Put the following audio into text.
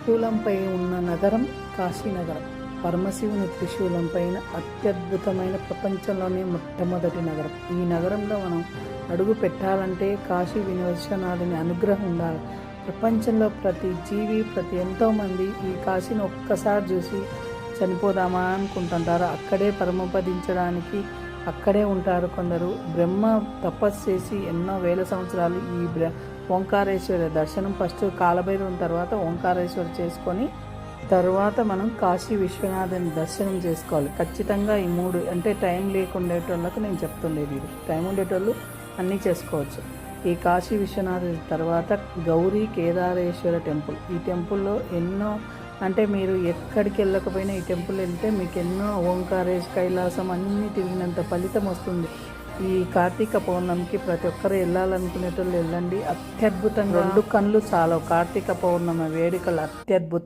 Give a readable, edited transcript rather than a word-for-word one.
త్రిశూలంపై ఉన్న నగరం కాశీనగరం. పరమశివుని త్రిశూలం పైన అత్యద్భుతమైన ప్రపంచంలోనే మొట్టమొదటి నగరం. ఈ నగరంలో మనం అడుగు పెట్టాలంటే కాశీ విశ్వనాథుని అనుగ్రహం ఉండాలి. ప్రపంచంలో ప్రతి జీవి ఎంతోమంది ఈ కాశీని ఒక్కసారి చూసి చనిపోదామా అనుకుంటుంటారు. అక్కడే పరమపదించడానికి అక్కడే ఉంటారు. కొందరు బ్రహ్మ తపస్సు చేసి ఎన్నో వేల సంవత్సరాలు ఈ ఓంకారేశ్వర దర్శనం ఫస్ట్ కాలభైరవం తర్వాత ఓంకారేశ్వర చేసుకొని తర్వాత మనం కాశీ విశ్వనాథుని దర్శనం చేసుకోవాలి. ఖచ్చితంగా ఈ మూడు అంటే టైం లేకుండేటోళ్ళకు నేను చెప్తుండేది. ఇది టైం ఉండేటోళ్ళు అన్నీ చేసుకోవచ్చు. ఈ కాశీ విశ్వనాథుని తర్వాత గౌరీ కేదారేశ్వర టెంపుల్. ఈ టెంపుల్లో ఎన్నో అంటే మీరు ఎక్కడికి వెళ్ళకపోయినా ఈ టెంపుల్ వెళ్తే మీకు ఎన్నో ఓంకారేష్ కైలాసం అన్నీ తిరిగినంత ఫలితం వస్తుంది. ఈ కార్తీక పౌర్ణమికి ప్రతి ఒక్కరు వెళ్ళాలనుకునేటోళ్ళు వెళ్ళండి. అత్యద్భుతంగా 2 కళ్ళు చాలు. కార్తీక పౌర్ణమి వేడుకలు అత్యద్భుతం.